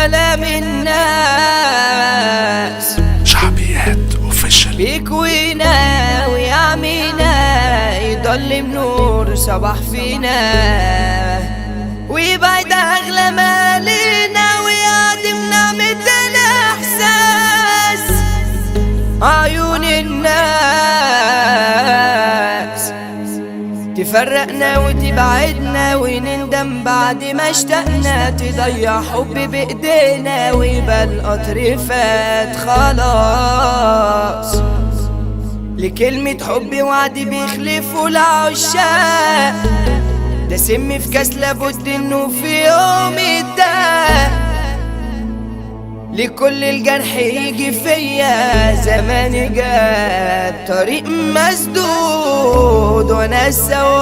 كلام الناس شعبيات اوفيشال بيكوينا ويعمينا يضلم نور صباح فينا ويبعد اغلى مالينا ويعدم نعمة الاحساس عيون الناس تفرقنا وتبعدنا ونندم بعد ما اشتقنا تضيع حب بايدينا ويبقى القطر فات خلاص لكلمة حب وعد بيخلفوا العشاق ده سم في كاس لابد انه في يوم يتداق لكل الجرح يجي فيا زماني جاب طريق مسدود وانا السواق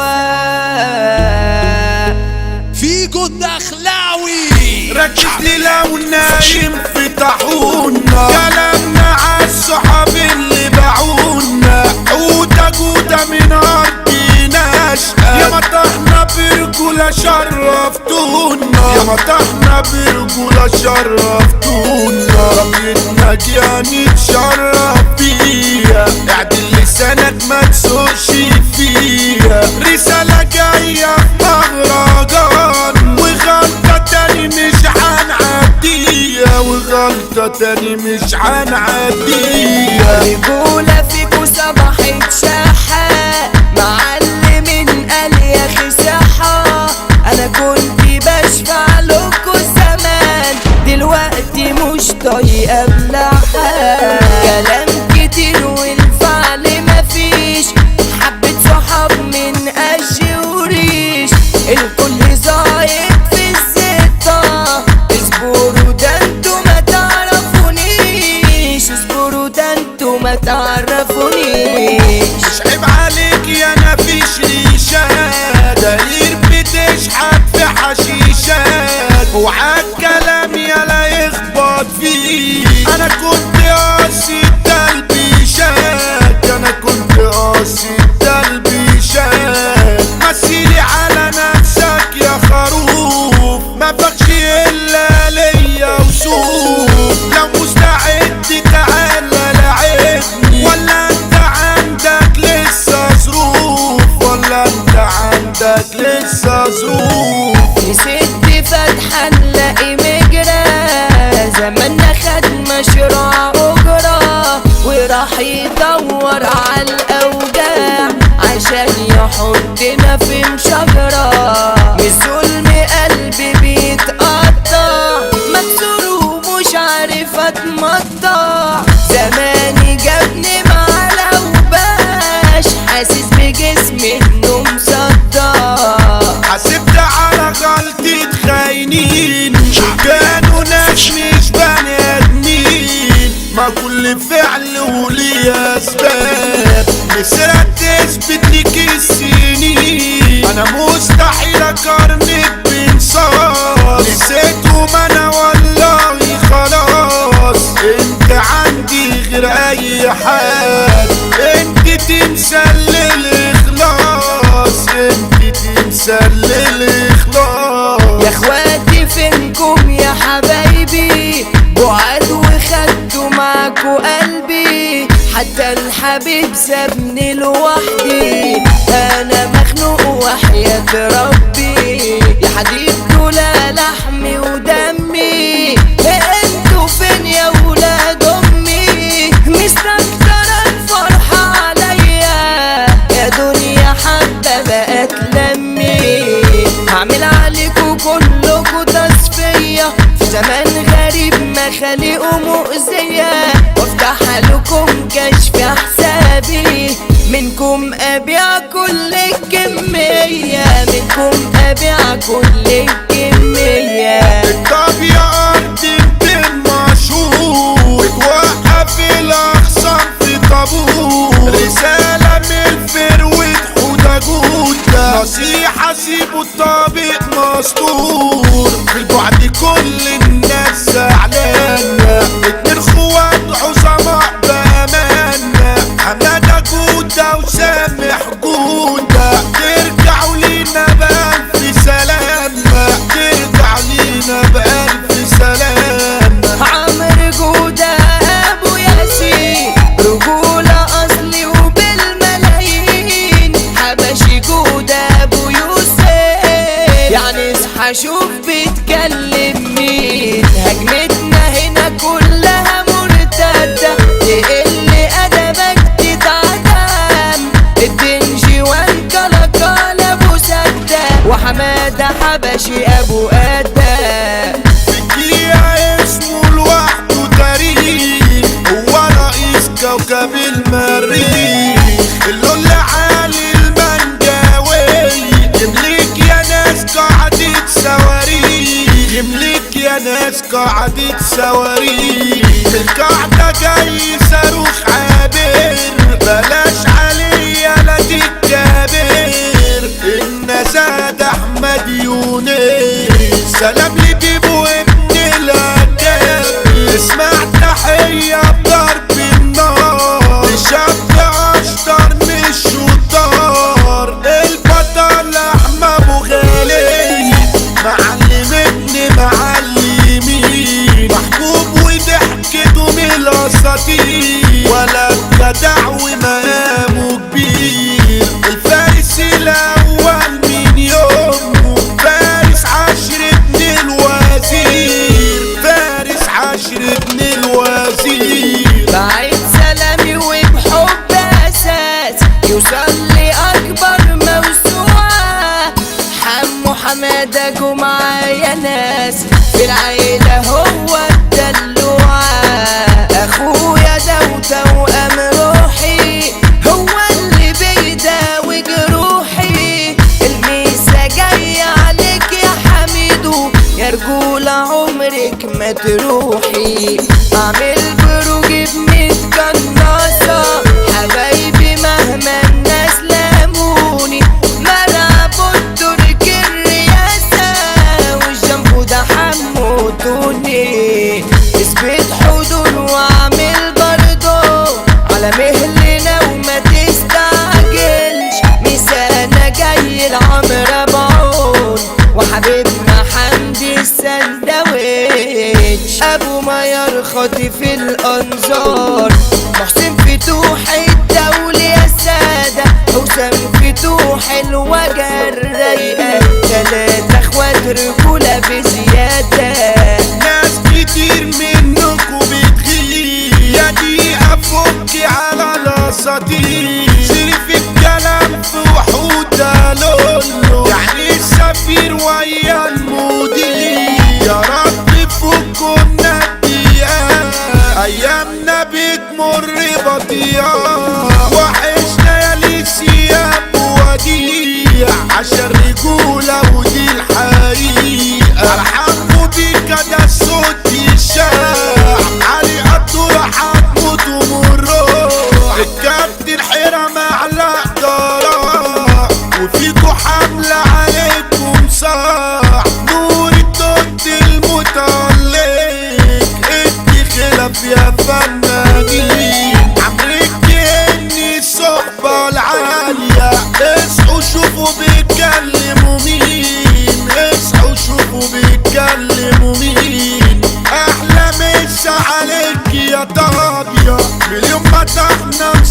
فيجو الدخلاوي ركز لي لو نايم في طاحونا كلامنا عالصحاب اللي باعونا جودة من أرضي نشأة يا مطحنا برجولة شرفتونا يا مطحنا برجولة شرفتونا رميتنا جياني تشرف بيها اعدل لسانك ما تسوقش فيها رسالة جاية في مهرجان وغلطة تاني مش هنعديها وغلطة تاني مش هنعديها رجولة فيكو صباحت شاحة معلمين قال يا اخي صحة انا كنت بشفع لكو زمان دلوقتي مش طايقة بلحة كلام كتير والفعل مفيش حبة صحاب من قش وريش الكل زايد في الزيطة اصبروا ده انتوا ما تعرفونيش اصبروا ده انتوا ما تعرفونيش مش عيب عليك يا نفيش ريشات داير بتشحت في حشيشات وعاد كلام يلا يخبط فيه انا كنت قاسي التلبيشات انا كنت قاسي التلبيشات مسيلي على نفسك يا خروف ما فكش الا ليا وسوق لو مستعد تعالى لعبني ولا انت عندك لسه ظروف ولا انت عندك لسه ظروف نسيت فتحة نلاقي مجرى زماننا خد مشروع أجرة وراح يدور على الأوجاع عشان يحطنا في مشجرة من ظلم قلبي بيتقطع مكسور ومش عارف اتمطع زماني جابني مع لوباش حاسس بجسمي انه مصدع حسبت على غلطة خاينين كانوا ناس مش بني ادمين ما كل فعل وليه اسباب مسيرك تثبت لك السنين انا مستحيل اقارنك بانصاص نسيتهم انا والله خلاص انت عندي غير اي حال انت تنسى الاخلاص انت تنسى الاخلاص يا اخواتي فينكم يا حبايبي بعاد وخدتوا معاكوا قلبي حتى الحبيب سابني لوحدي انا مخنوق وحياة ربي يا حبيب دول لحمي ودمي انتوا فين يا ولاد امي مستكترة الفرحة عليا يا دنيا حبة بقت لمي هعمل عليكوا كلكوا تصفية في زمان غريب مخالقه مؤذية وافتح لكم كشف حسابي منكم ابيع كل الكمية منكم ابيع كل الكمية طب يا ارض انت المشهور توقف الاخصام في طابور رسالة من الفروة حودة جودة نصيحة سيبوا الطابق مسطور في البعد كل الناس زعلانة اتنين خوات عظماء بأمانة حمادة جودة وسامح جودة ترجعوا لينا بألف سلامة ترجع لينا بألف سلامة الحبشي ابو ادم. فيكيها اسمه لوحده تاريخ، هو رئيس كوكب المريخ. اللون عالي المنجاوي يملك يا ناس قاعدة صواريخ، يملك يا ناس قاعدة صواريخ. القاعدة جاي صاروخ عابر، بلاش عليا لا تتكابر. النزاد احمد يونس سلام لبيبو ابن الاداب. اسمع تحية بضرب النار لشاب اشطر من الشطار. البطل احمد ابو غالي معلم ابن معلمين، محبوب وضحكته من الاساطير، ولا جدع ومقامه كبير. الفارس الاول من يومه، فارس عشر ابن الوزير، فارس عشر ابن الوزير. بعيد سلامي وبحب اساس يوصل لاكبر موسوعة. حمو حمادة جو معايا ناس في العيلة هو الدلوعة. اخويا ده وتوأم روحي، هو اللي بيداوي جروحي. الميسا جاية عليك يا حميدو، يا رجولة عمرك ما تروحي. اعمل بروج بميت قناصة، حبايبي مهما الناس لاموني. ملعب الترك الرياسة والجنبو ده حمو توني. اثبت حضور واعمل برضو على مهلنا وما تستعجلش. ميسانا جاي العمر بعون، وحبيبنا حمدي السندويتش. ابو ميار خاطف الانظار، محسن فتوح الدولة يا سادة، حسام فتوح الوجه الرايقة. 3 اخوات رجولة بزيادة، ناس كتير منكم بتغيب، يا دي افك على الاساطير. شريف الكلام في وحودة لولو، يعني السفير ويا المدير. يا رب فكوا النبيات، ايامنا بتمر بطيئة. وحشنا يا لسياب وديع، عشان رجولة ودي الحقيقة. ارحموا بيك ده الصوت الشاع، علي قدر هتموت ومروح. الكابتن حرم على قدرة، وفيكوا حملة عليكم صاح. نور التوت المتعلق ادي خلاف يا فنانين. عمرك اني الصحبة العالية، اصحوا شوفوا بيتكلموا مين، اصحوا شوفوا بيتكلموا مين. احلى مسا عليك يا طابية، من يوم ما تحنا